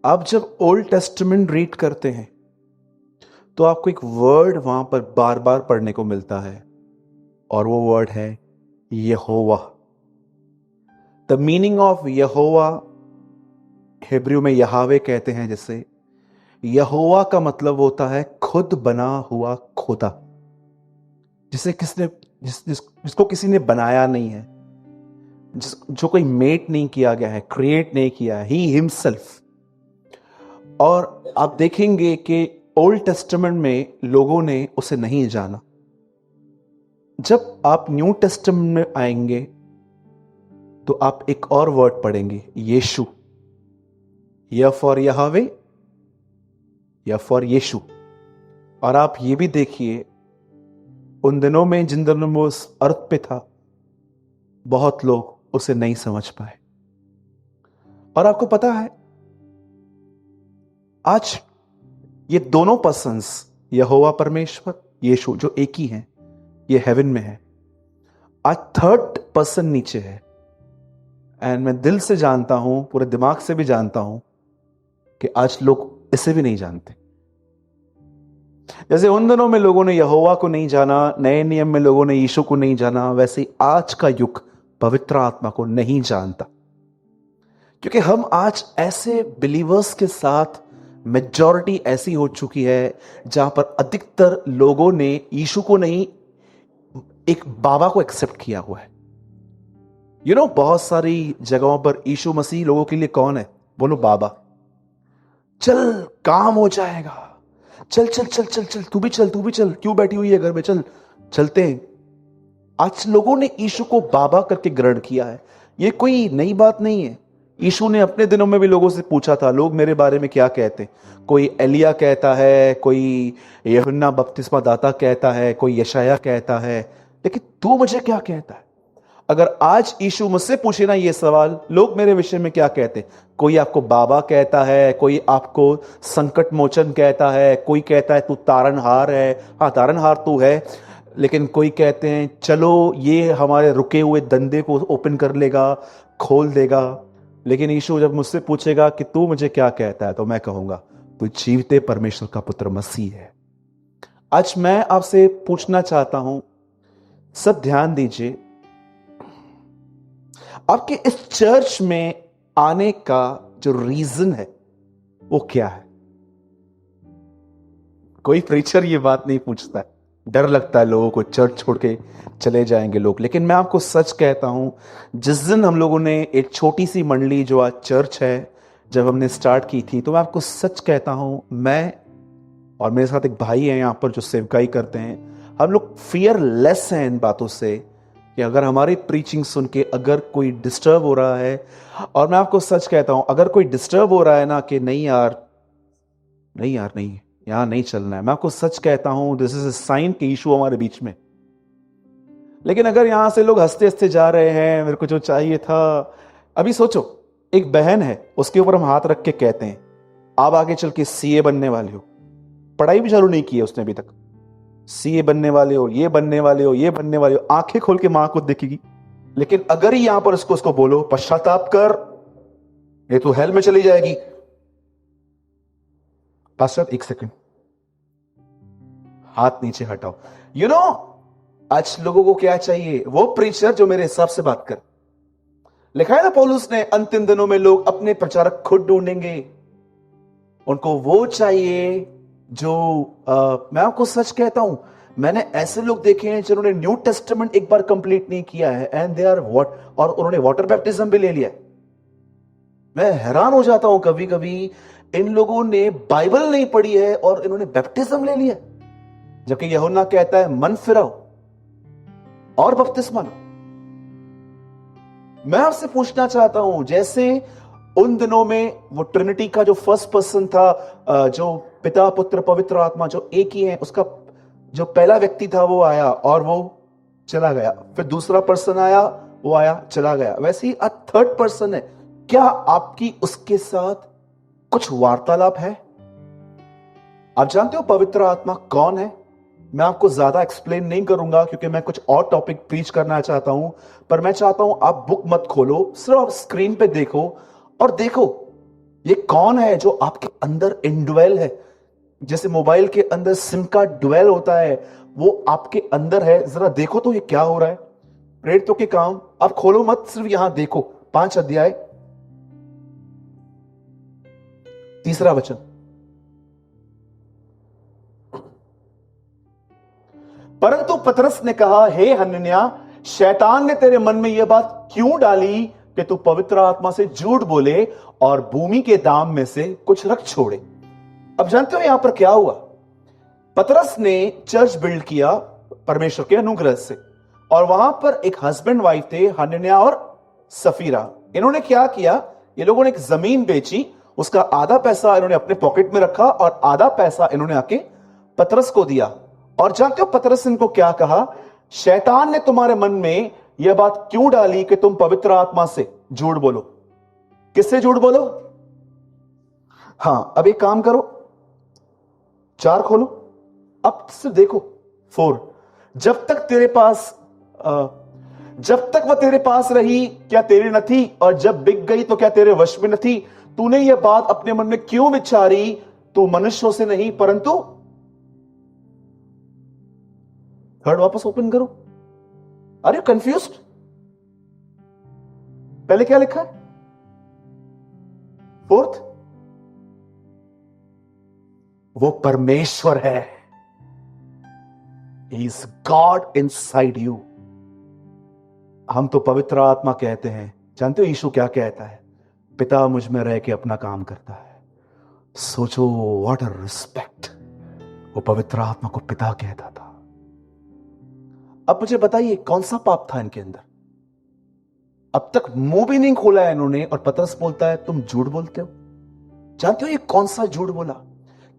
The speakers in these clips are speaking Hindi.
आप जब ओल्ड टेस्टामेंट रीड करते हैं तो आपको एक वर्ड वहां पर बार बार पढ़ने को मिलता है और वो वर्ड है Jehovah. The meaning of Jehovah Hebrew में यहावे कहते हैं। जिससे यहोवा का मतलब होता है खुद बना हुआ खुदा, जिसे जिसको किसी ने बनाया नहीं है, जो कोई मेट नहीं किया गया है, क्रिएट नहीं किया है, ही हिमसेल्फ। और आप देखेंगे कि ओल्ड टेस्टामेंट में लोगों ने उसे नहीं जाना। जब आप न्यू टेस्टामेंट में आएंगे तो आप एक और वर्ड पढ़ेंगे, यीशु। या फॉर यहावे या फॉर यीशु। और आप ये भी देखिए, उन दिनों में जिन दिनों में उस अर्थ पे था, बहुत लोग उसे नहीं समझ पाए। और आपको पता है, आज ये दोनों पर्सन्स, यहोवा परमेश्वर, यीशु जो एक ही हैं, ये हेवन में है। आज थर्ड पर्सन नीचे है। एंड मैं दिल से जानता हूं, पूरे दिमाग से भी जानता हूं कि आज लोग इसे भी नहीं जानते। जैसे उन दिनों में लोगों ने यहोवा को नहीं जाना, नए नियम में लोगों ने यीशु को नहीं जाना, वैसे ही आज का युग पवित्र आत्मा को नहीं जानता। क्योंकि हम आज ऐसे बिलीवर्स के साथ, मेजॉरिटी ऐसी हो चुकी है जहां पर अधिकतर लोगों ने यीशु को नहीं, एक बाबा को एक्सेप्ट किया हुआ है। बहुत सारी जगहों पर यीशु मसीह लोगों के लिए कौन है? बोलो बाबा। चल काम हो जाएगा, चल चल चल चल चल, तू भी चल, क्यों बैठी हुई है घर में, चल चलते हैं। आज लोगों ने यीशु को बाबा करके ग्रहण किया है। यह कोई नई बात नहीं है। यीशु ने अपने दिनों में भी लोगों से पूछा था, लोग मेरे बारे में क्या कहते? कोई एलिया कहता है, कोई यूहन्ना बपतिस्मा दाता कहता है, कोई यशाया कहता है, लेकिन तू मुझे क्या कहता है? अगर आज यीशु मुझसे पूछे ना ये सवाल, लोग मेरे विषय में क्या कहते? कोई आपको बाबा कहता है, कोई आपको संकट मोचन कहता है, कोई कहता है तू तारनहार है। हाँ, तारनहार तू है, लेकिन कोई कहते हैं चलो ये हमारे रुके हुए धंधे को ओपन कर लेगा, खोल देगा। लेकिन यीशु जब मुझसे पूछेगा कि तू मुझे क्या कहता है, तो मैं कहूंगा तू जीवते परमेश्वर का पुत्र मसीह है। आज मैं आपसे पूछना चाहता हूं, सब ध्यान दीजिए, आपके इस चर्च में आने का जो रीजन है वो क्या है? कोई प्रीचर ये बात नहीं पूछता है। डर लगता है लोगों को, चर्च छोड़ के चले जाएंगे लोग। लेकिन मैं आपको सच कहता हूं, जिस दिन हम लोगों ने एक छोटी सी मंडली जो आज चर्च है, जब हमने स्टार्ट की थी, तो मैं आपको सच कहता हूं, मैं और मेरे साथ एक भाई है यहां पर जो सेवकाई करते हैं, हम लोग फियरलेस हैं इन बातों से कि अगर हमारी प्रीचिंग सुन के अगर कोई डिस्टर्ब हो रहा है, और मैं आपको सच कहता हूं, अगर कोई डिस्टर्ब हो रहा है ना कि नहीं यार नहीं, यहां नहीं चलना है, मैं आपको सच कहता हूं, दिस इज अ साइन कि यीशु हमारे बीच में। लेकिन अगर यहां से लोग हंसते हंसते जा रहे हैं, मेरे को जो चाहिए था, अभी सोचो, एक बहन है, उसके ऊपर हम हाथ रख के कहते हैं आप आगे चल के सीए बनने वाले हो, पढ़ाई भी चालू नहीं की है उसने अभी तक, सीए बनने वाले हो, ये बनने वाले हो, ये बनने वाले हो, आंखें खोल के मां को देखेगी। लेकिन अगर ही यहां पर उसको बोलो पश्चाताप कर, ये तो हेल में चली जाएगी। पास्टर एक सेकंड, हाथ नीचे हटाओ। आज लोगों को क्या चाहिए? वो प्रीचर जो मेरे हिसाब से बात कर। लिखा है ना पौलुस ने, अंतिम दिनों में लोग अपने प्रचारक खुद ढूंढेंगे। उनको वो चाहिए जो मैं आपको सच कहता हूं, मैंने ऐसे लोग देखे हैं जिन्होंने न्यू टेस्टामेंट एक बार कंप्लीट नहीं किया है, एंड दे आर व्हाट, और उन्होंने वाटर बैप्टिज्म भी ले लिया। मैं हैरान हो जाता हूं कभी कभी, इन लोगों ने बाइबल नहीं पढ़ी है और इन्होंने बैप्टिज्म ले लिया, जबकि यूहन्ना कहता है मन फिराओ और बपतिस्मा लो। मैं आपसे पूछना चाहता हूं, जैसे उन दिनों में वो ट्रिनिटी का जो फर्स्ट पर्सन था, जो पिता पुत्र पवित्र आत्मा जो एक ही है, उसका जो पहला व्यक्ति था वो आया और वो चला गया, फिर दूसरा पर्सन आया, वो आया चला गया, वैसे ही थर्ड पर्सन है। क्या आपकी उसके साथ कुछ वार्तालाप है? आप जानते हो पवित्र आत्मा कौन है? मैं आपको ज्यादा एक्सप्लेन नहीं करूंगा क्योंकि मैं कुछ और टॉपिक प्रीच करना चाहता हूं, पर मैं चाहता हूं आप बुक मत खोलो, सिर्फ आप स्क्रीन पे देखो और देखो ये कौन है जो आपके अंदर इनड्वेल है? जैसे मोबाइल के अंदर सिम का ड्वेल होता है, वो आपके अंदर है। जरा देखो तो ये क्या हो रहा है। प्रेरितों के काम आप खोलो मत, सिर्फ यहां देखो। 5 अध्याय 3 वचन। परंतु पतरस ने कहा, हे हनन्याह, शैतान ने तेरे मन में यह बात क्यों डाली कि तू पवित्र आत्मा से झूठ बोले और भूमि के दाम में से कुछ रख छोड़े? अब जानते हो यहां पर क्या हुआ? पतरस ने चर्च बिल्ड किया परमेश्वर के अनुग्रह से, और वहां पर एक हस्बैंड वाइफ थे, हनन्याह और सफीरा। इन्होंने क्या किया? ये लोगों ने एक जमीन बेची, उसका आधा पैसा इन्होंने अपने पॉकेट में रखा और आधा पैसा इन्होंने आके पतरस को दिया। और जानते हो पतरस ने इनको क्या कहा? शैतान ने तुम्हारे मन में यह बात क्यों डाली कि तुम पवित्र आत्मा से झूठ बोलो? किससे झूठ बोलो? हां, अब एक काम करो, 4 खोलो, अब सिर्फ देखो 4। जब तक वह तेरे पास रही क्या तेरी न थी, और जब बिक गई तो क्या तेरे वश में न थी? तूने यह बात अपने मन में क्यों विचारी? तू मनुष्यों से नहीं परंतु, थर्ड वापस ओपन करो। Are you confused? पहले क्या लिखा है? 4th, वो परमेश्वर है। He is God inside you। हम तो पवित्र आत्मा कहते हैं। जानते हो यीशु क्या कहता है? पिता मुझ में रह के अपना काम करता है। सोचो, व्हाट अ रिस्पेक्ट। वो पवित्र आत्मा को पिता कहता था। अब मुझे बताइए कौन सा पाप था इनके अंदर? अब तक मुंह भी नहीं खोला है इन्होंने, और पतरस बोलता है तुम झूठ बोलते हो। जानते हो ये कौन सा झूठ बोला?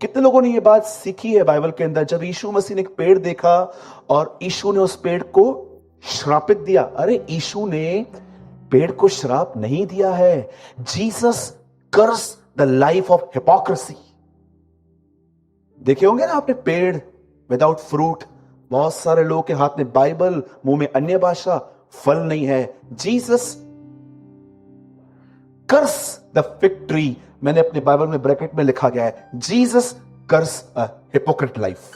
कितने लोगों ने ये बात सीखी है बाइबल के अंदर? जब यीशु मसीह ने एक पेड़ देखा और यीशु ने उस पेड़ को श्रापित दिया। अरे यीशु ने पेड़ को श्राप नहीं दिया है। Jesus curse the life of hypocrisy. देखे होंगे ना आपने पेड़ विदाउट फ्रूट, बहुत सारे लोगों के हाथ में बाइबल, मुंह में अन्य भाषा, फल नहीं है। Jesus curse the fig tree. मैंने अपने बाइबल में ब्रैकेट में लिखा गया है, Jesus curse a hypocrite life.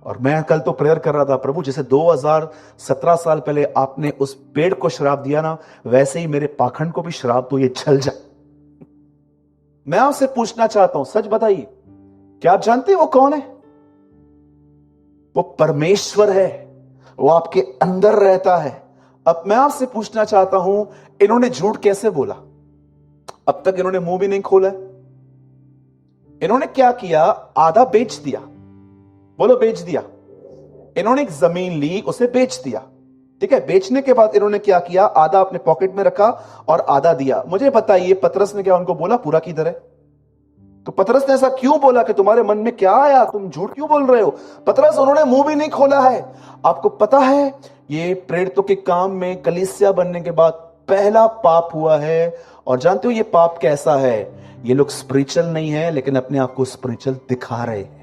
और मैं कल तो प्रेयर कर रहा था, प्रभु जैसे 2017 साल पहले आपने उस पेड़ को श्राप दिया ना, वैसे ही मेरे पाखंड को भी श्राप दो, ये छल जाए। मैं आपसे पूछना चाहता हूं, सच बताइए, क्या आप जानते हैं वो कौन है? वो परमेश्वर है। वो आपके अंदर रहता है। अब मैं आपसे पूछना चाहता हूं, इन्होंने झूठ कैसे बोला? अब तक इन्होंने मुंह भी नहीं खोला। इन्होंने क्या किया? आधा बेच दिया। बोलो, बेच दिया। इन्होंने एक जमीन ली, उसे बेच दिया। ठीक है, बेचने के बाद इन्होंने क्या किया? आधा अपने पॉकेट में रखा और आधा दिया। मुझे बताइए पतरस ने क्या उनको बोला पूरा की तरह? तो पतरस ने ऐसा क्यों बोला कि तुम्हारे मन में क्या आया, तुम झूठ क्यों बोल रहे हो? पतरस, उन्होंने मुंह भी नहीं खोला है। आपको पता है ये प्रेरितों के काम में कलीसिया बनने के बाद पहला पाप हुआ है। और जानते हो ये पाप कैसा है? ये लोग स्पिरिचुअल नहीं है, लेकिन अपने आप को स्पिरिचुअल दिखा रहे हैं।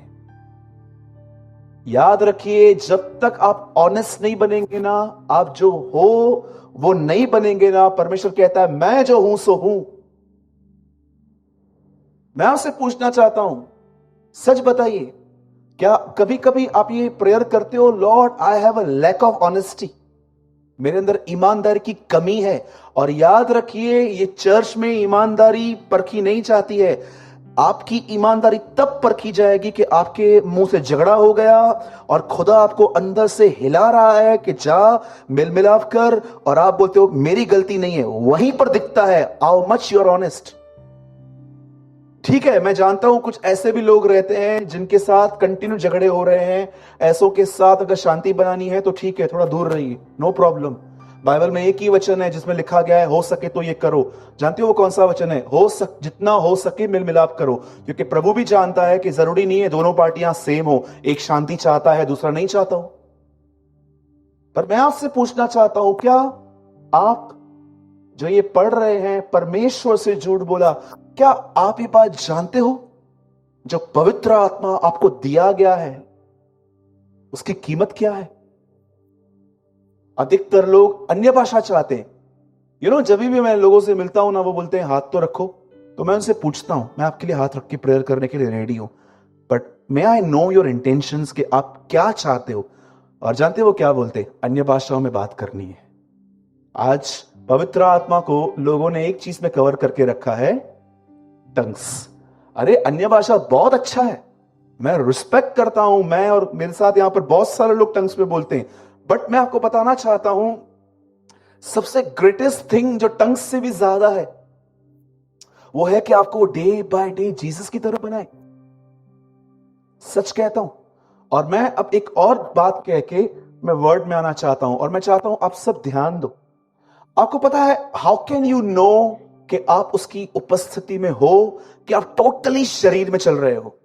याद रखिए, जब तक आप ऑनेस्ट नहीं बनेंगे ना, आप जो हो वो नहीं बनेंगे ना, परमेश्वर कहता है मैं जो हूं सो हूं। मैं आपसे पूछना चाहता हूं, सच बताइए, क्या कभी कभी आप ये प्रेयर करते हो, lord I have a lack of honesty, मेरे अंदर ईमानदारी की कमी है? और याद रखिए, ये चर्च में ईमानदारी परखी नहीं जाती है। आपकी ईमानदारी तब परखी जाएगी कि आपके मुंह से झगड़ा हो गया और खुदा आपको अंदर से हिला रहा है कि जा मिल मिलाप कर, और आप बोलते हो मेरी गलती नहीं है। वहीं पर दिखता है how much you are honest. ठीक है, मैं जानता हूं कुछ ऐसे भी लोग रहते हैं जिनके साथ कंटिन्यू झगड़े हो रहे हैं। ऐसों के साथ अगर शांति बनानी है तो ठीक है, थोड़ा दूर रहिए, नो प्रॉब्लम। बाइबल में एक ही वचन है जिसमें लिखा गया है हो सके तो ये करो। जानते हो वो कौन सा वचन है? जितना हो सके मिल मिलाप करो। क्योंकि प्रभु भी जानता है कि जरूरी नहीं है दोनों पार्टियां सेम हो, एक शांति चाहता है दूसरा नहीं चाहता हो। पर मैं आपसे पूछना चाहता हूं, क्या आप जो ये पढ़ रहे हैं परमेश्वर से झूठ बोला, क्या आप ये बात जानते हो? जो पवित्र आत्मा आपको दिया गया है उसकी कीमत क्या है? अधिकतर लोग अन्य भाषा चाहते हैं, जब भी मैं लोगों से मिलता हूं ना, वो बोलते हैं हाथ तो रखो, तो मैं उनसे पूछता हूं, मैं आपके लिए हाथ रख के प्रेयर करने के लिए रेडी हूं, but may I know your intentions, कि आप क्या चाहते हो। और जानते हो वो क्या बोलते हैं? अन्य भाषाओं में बात करनी है। आज पवित्र आत्मा को लोगों ने एक चीज में कवर करके रखा है, टंग्स। अरे अन्य भाषा बहुत अच्छा है, मैं रिस्पेक्ट करता हूं, मैं और मेरे साथ यहां पर बहुत सारे लोग टंग्स में बोलते हैं, बट मैं आपको बताना चाहता हूं, सबसे ग्रेटेस्ट थिंग जो टंग्स से भी ज्यादा है, वो है कि आपको डे बाय डे जीसस की तरह बनाए। सच कहता हूं। और मैं अब एक और बात कह के मैं वर्ड में आना चाहता हूं, और मैं चाहता हूं आप सब ध्यान दो। आपको पता है हाउ कैन यू नो कि आप उसकी उपस्थिति में हो, कि आप टोटली शरीर में चल रहे हो।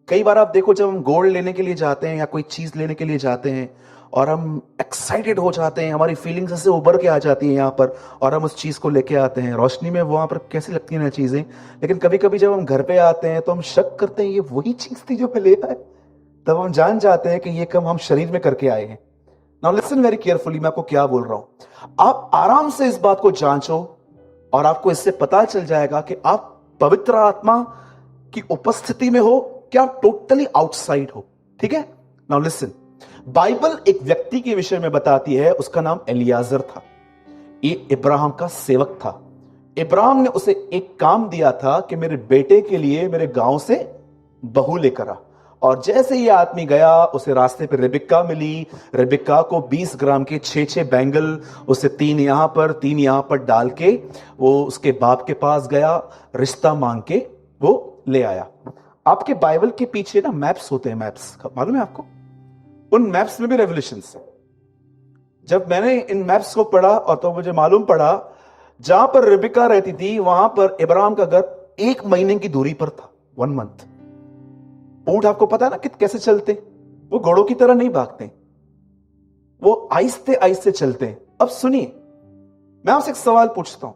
कई बार आप देखो, जब हम गोल्ड लेने के लिए जाते हैं या कोई चीज लेने के लिए जाते हैं और हम एक्साइटेड हो जाते हैं, हमारी फीलिंग्स ऐसे उभर के आ जाती हैं यहां पर, और हम उस चीज को लेके आते हैं। रोशनी में वहां पर कैसी लगती है ना चीजें, लेकिन कभी कभी जब हम घर पे आते हैं तो हम शक करते हैं ये वही चीज थी जो मैं ले आए। तब हम जान जाते हैं कि ये काम हम शरीर में करके आए हैं। नाउ लिसन वेरी केयरफुली, मैं आपको क्या बोल रहा हूं। आप आराम से इस बात को जांचो, और आपको इससे पता चल जाएगा कि आप पवित्र आत्मा की उपस्थिति में हो, क्या आप टोटली आउटसाइड हो। ठीक है? नाउ लिसन, बाइबल एक व्यक्ति के विषय में बताती है, उसका नाम एलियाजर था। ये इब्राहिम का सेवक था। इब्राहिम ने उसे एक काम दिया था कि मेरे बेटे के लिए मेरे गांव से बहू लेकर आ। और जैसे ये आदमी गया, उसे रास्ते पे रिबिक्का मिली। रिबिक्का को 20 ग्राम के 6 बैंगल, उसे 3 यहां पर 3 यहां पर डाल के वो उसके बाप के पास गया, रिश्ता मांग के वो ले आया। आपके बाइबल के पीछे ना मैप्स होते हैं, मैप्स मालूम है आपको? उन मैप्स में भी रेवोल्यूशंस है। जब मैंने इन मैप्स को पढ़ा और तो मुझे मालूम पड़ा, जहां पर रिबिका रहती थी वहां पर इब्राहिम का घर 1 महीने की दूरी पर था, 1 मंथ। ऊंट आपको पता है ना कि कैसे चलते, वो घोड़ों की तरह नहीं भागते, वो आहिस्ते आहिस्ते चलते हैं। अब सुनिए, मैं आपसे एक सवाल पूछता हूं।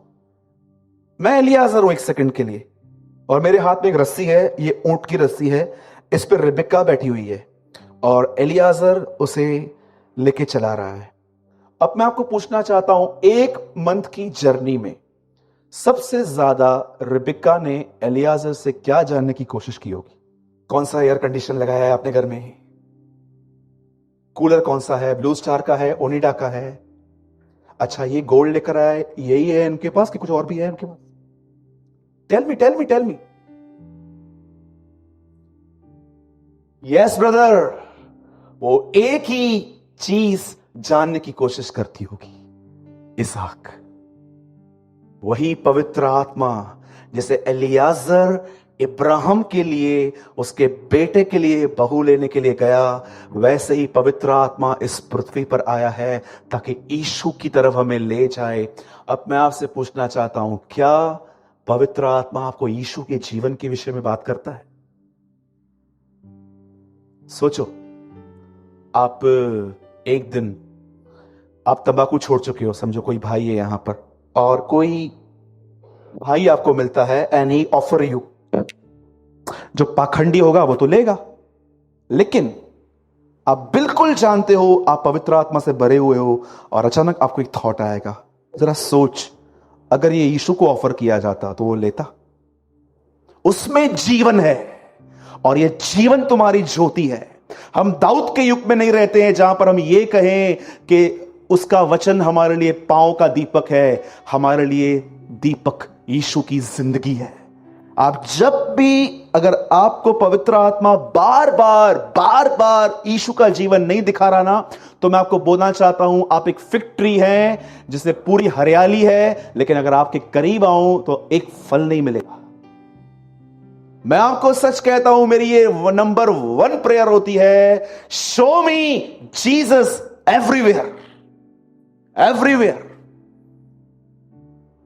मैं एलियाजर हूं 1 सेकंड के लिए, और मेरे हाथ में एक रस्सी है, ये ऊंट की रस्सी है, इस पर रिबिका बैठी हुई है, और एलियाजर उसे लेके चला रहा है। अब मैं आपको पूछना चाहता हूं, 1 मंथ की जर्नी में सबसे ज्यादा रिबिका ने एलियाजर से क्या जानने की कोशिश की होगी? कौन सा एयर कंडीशन लगाया है आपने घर में? कूलर कौन सा है? ब्लू स्टार का है, ओनिडा का है? अच्छा, ये गोल्ड लेकर आए, यही है इनके पास कि कुछ और भी है इनके पास? Tell me, tell me, tell me. Yes brother, वो एक ही चीज जानने की कोशिश करती होगी, इसहाक। वही पवित्र आत्मा जैसे एलियाजर इब्राहिम के लिए, उसके बेटे के लिए बहू लेने के लिए गया, वैसे ही पवित्र आत्मा इस पृथ्वी पर आया है ताकि यीशु की तरफ हमें ले जाए। अब मैं आपसे पूछना चाहता हूं, क्या पवित्र आत्मा आपको यीशु के जीवन के विषय में बात करता है? सोचो, आप एक दिन आप तंबाकू छोड़ चुके हो, समझो कोई भाई है यहां पर, और कोई भाई आपको मिलता है एंड ही ऑफर यू। जो पाखंडी होगा वो तो लेगा, लेकिन आप बिल्कुल जानते हो आप पवित्र आत्मा से भरे हुए हो, और अचानक आपको एक थॉट आएगा। जरा सोच, अगर ये यीशु को ऑफर किया जाता तो वो लेता? उसमें जीवन है, और ये जीवन तुम्हारी ज्योति है। हम दाऊद के युग में नहीं रहते हैं जहां पर हम ये कहें कि उसका वचन हमारे लिए पांव का दीपक है। हमारे लिए दीपक यीशु की जिंदगी है। आप जब भी, अगर आपको पवित्र आत्मा बार बार यीशु का जीवन नहीं दिखा रहा ना, तो मैं आपको बोलना चाहता हूं, आप एक फिग ट्री है जिसमें पूरी हरियाली है, लेकिन अगर आपके करीब आऊं तो एक फल नहीं मिलेगा। मैं आपको सच कहता हूं, मेरी ये नंबर 1 प्रेयर होती है, शो मी जीसस एवरीवेयर, एवरीवेयर।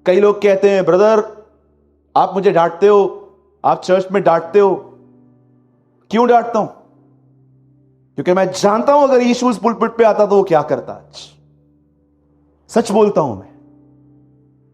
कई लोग कहते हैं, ब्रदर आप मुझे डांटते हो, आप चर्च में डांटते हो। क्यों डांटता हूं? क्योंकि मैं जानता हूं अगर यीशु इस पुलपिट पे आता तो वो क्या करता। आज सच बोलता हूं।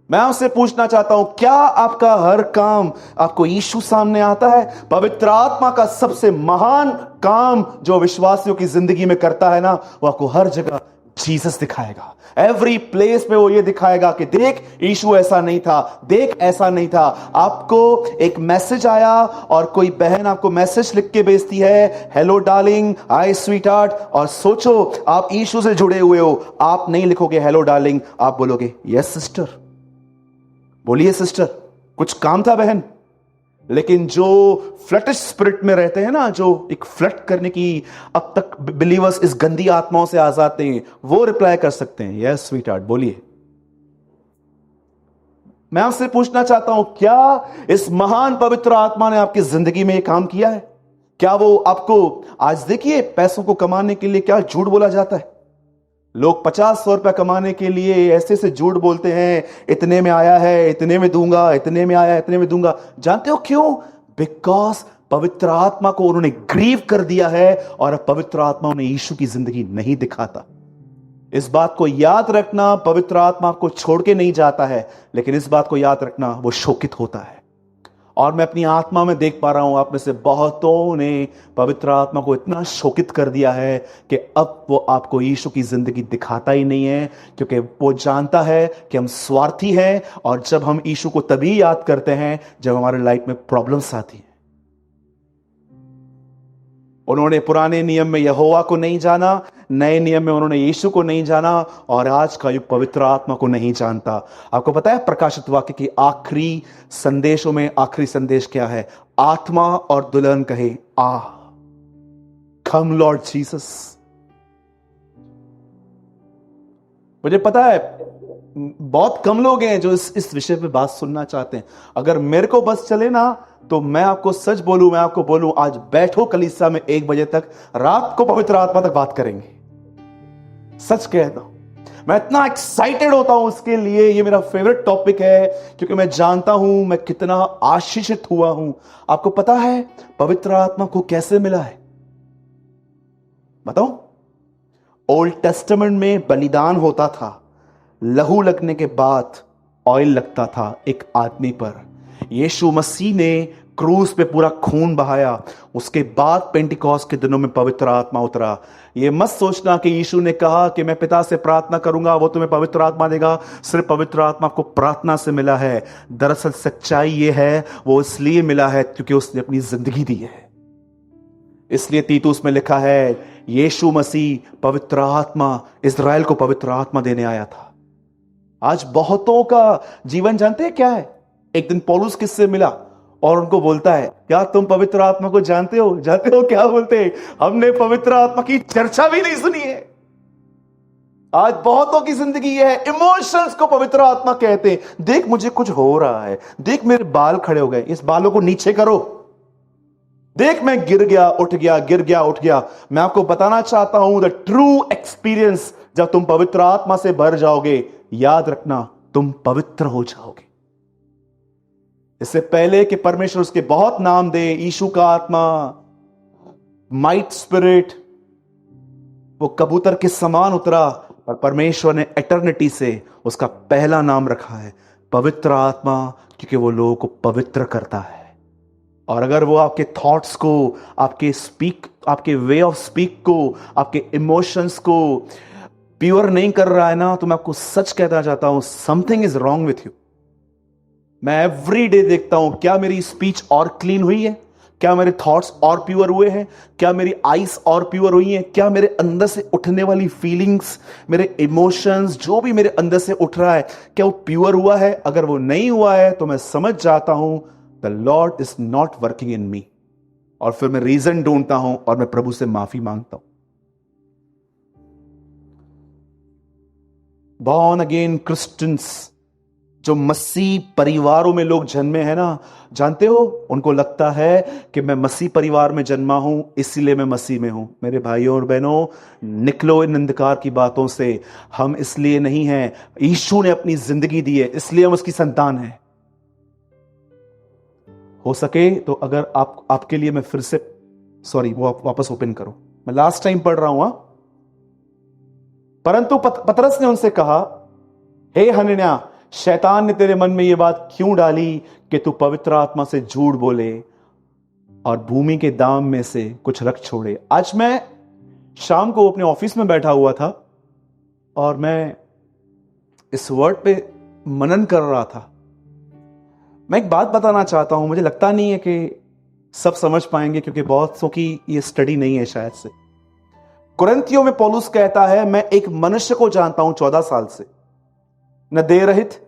मैं आपसे पूछना चाहता हूं, क्या आपका हर काम आपको यीशु सामने आता है? पवित्र आत्मा का सबसे महान काम जो विश्वासियों की जिंदगी में करता है ना, वो आपको हर जगह जीसस दिखाएगा। एवरी प्लेस में वो ये दिखाएगा कि देख यीशु ऐसा नहीं था, देख ऐसा नहीं था। आपको एक मैसेज आया और कोई बहन आपको मैसेज लिख के भेजती है, हेलो डार्लिंग, हाय स्वीट हार्ट, और सोचो आप यीशु से जुड़े हुए हो, आप नहीं लिखोगे हेलो डार्लिंग, आप बोलोगे यस सिस्टर। बोलिए सिस्टर, कुछ काम था बहन। लेकिन जो फ्लटिश स्पिरिट में रहते हैं ना, जो एक फ्लट करने की, अब तक बिलीवर्स इस गंदी आत्माओं से आजाद नहीं, वो रिप्लाई कर सकते हैं यस स्वीट हार्ट। बोलिए, मैं आपसे पूछना चाहता हूं, क्या इस महान पवित्र आत्मा ने आपकी जिंदगी में यह काम किया है? क्या वो आपको, आज देखिए पैसों को कमाने के लिए क्या झूठ बोला जाता है। लोग 50-100 रुपया कमाने के लिए ऐसे से झूठ बोलते हैं, इतने में आया है, इतने में दूंगा, इतने में आया, इतने में दूंगा। जानते हो क्यों? बिकॉज पवित्र आत्मा को उन्होंने ग्रीव कर दिया है, और अब पवित्र आत्मा उन्हें यीशु की जिंदगी नहीं दिखाता। इस बात को याद रखना, पवित्र आत्मा आपको छोड़ के नहीं जाता है, लेकिन इस बात को याद रखना, वो शोकित होता है। और मैं अपनी आत्मा में देख पा रहा हूं, आप में से बहुतों ने पवित्र आत्मा को इतना शोकित कर दिया है कि अब वो आपको यीशु की जिंदगी दिखाता ही नहीं है, क्योंकि वो जानता है कि हम स्वार्थी हैं, और जब हम यीशु को तभी याद करते हैं जब हमारे लाइफ में प्रॉब्लम्स आती हैं। उन्होंने पुराने नियम में यहोवा को नहीं जाना, नए नियम में उन्होंने यीशु को नहीं जाना, और आज का युग पवित्र आत्मा को नहीं जानता। आपको पता है प्रकाशित वाक्य की आखिरी संदेशों में आखिरी संदेश क्या है? आत्मा और दुल्हन कहे आ, कम लॉर्ड जीसस। मुझे पता है बहुत कम लोग हैं जो इस विषय पे बात सुनना चाहते हैं। अगर मेरे को बस चले ना, तो मैं आपको सच बोलूं, मैं आपको बोलूं, आज बैठो कलीसिया में 1 बजे तक, रात को पवित्र आत्मा तक बात करेंगे। सच कहता हूं, मैं इतना एक्साइटेड होता हूं उसके लिए। ये मेरा फेवरेट टॉपिक है, क्योंकि मैं जानता हूं मैं कितना आशीषित हुआ हूं। आपको पता है पवित्र आत्मा को कैसे मिला है? बताओ। ओल्ड टेस्टामेंट में बलिदान होता था, लहू लगने के बाद ऑयल लगता था एक आदमी पर। यीशु मसीह ने क्रूस पे पूरा खून बहाया, उसके बाद पेंटिकॉस्ट के दिनों में पवित्र आत्मा उतरा। ये मत सोचना कि यीशु ने कहा कि मैं पिता से प्रार्थना करूंगा, वो तुम्हें पवित्र आत्मा देगा। सिर्फ पवित्र आत्मा को प्रार्थना से मिला है। दरअसल सच्चाई ये है, वो इसलिए मिला है क्योंकि उसने अपनी जिंदगी दी है। इसलिए तीतुस में लिखा है, यीशु मसीह पवित्र आत्मा, इज़राइल को पवित्र आत्मा देने आया था। आज बहुतों का जीवन जानते हैं क्या है? एक दिन पौलुस किससे मिला और उनको बोलता है, क्या तुम पवित्र आत्मा को जानते हो? जानते हो क्या बोलते हैं? हमने पवित्र आत्मा की चर्चा भी नहीं सुनी है। आज बहुतों की जिंदगी यह है, इमोशंस को पवित्र आत्मा कहते हैं। देख मुझे कुछ हो रहा है, देख मेरे बाल खड़े हो गए, इस बालों को नीचे करो, देख मैं गिर गया उठ गया, गिर गया उठ गया। मैं आपको बताना चाहता हूं, द ट्रू एक्सपीरियंस, जब तुम पवित्र आत्मा से भर जाओगे, याद रखना तुम पवित्र हो जाओगे। इससे पहले कि परमेश्वर उसके बहुत नाम दे, यीशु का आत्मा, माइट स्पिरिट, वो कबूतर के समान उतरा, और परमेश्वर ने एटर्निटी से उसका पहला नाम रखा है पवित्र आत्मा, क्योंकि वो लोगों को पवित्र करता है। और अगर वो आपके थॉट्स को, आपके वे ऑफ स्पीक को, आपके इमोशंस को प्योर नहीं कर रहा है ना, तो मैं आपको सच कहना चाहता हूं, something is wrong with you. मैं एवरी डे देखता हूं, क्या मेरी स्पीच और क्लीन हुई है? क्या मेरे थॉट्स और प्योर हुए हैं? क्या मेरी आईज और प्योर हुई हैं? क्या मेरे अंदर से उठने वाली फीलिंग्स, मेरे इमोशंस, जो भी मेरे अंदर से उठ रहा है, क्या वो प्योर हुआ है? अगर वो नहीं हुआ है तो मैं समझ जाता हूं the Lord is not working in me, और फिर मैं रीजन ढूंढता हूं और मैं प्रभु से माफी मांगता हूं। बॉर्न अगेन क्रिश्चियंस, जो मसीह परिवारों में लोग जन्मे हैं ना, जानते हो, उनको लगता है कि मैं मसीह परिवार में जन्मा हूं, इसीलिए मैं मसीह में हूं। मेरे भाइयों और बहनों, निकलो इन अंधकार की बातों से। हम इसलिए नहीं हैं, यीशु ने अपनी जिंदगी दी है, इसलिए हम उसकी संतान हैं। हो सके तो अगर आपके लिए मैं फिर से, वो आप वापस ओपन करो, मैं लास्ट टाइम पढ़ रहा हूं। परंतु पतरस ने उनसे कहा, हे हनन्याह, शैतान ने तेरे मन में यह बात क्यों डाली कि तू पवित्र आत्मा से झूठ बोले और भूमि के दाम में से कुछ रख छोड़े? आज मैं शाम को अपने ऑफिस में बैठा हुआ था, और मैं इस वर्ड पे मनन कर रहा था। मैं एक बात बताना चाहता हूं, मुझे लगता नहीं है कि सब समझ पाएंगे क्योंकि बहुत सौ की ये स्टडी नहीं है शायद से। कुरिन्थियों में पौलुस कहता है, मैं एक मनुष्य को जानता हूं 14 साल से, न देह रहित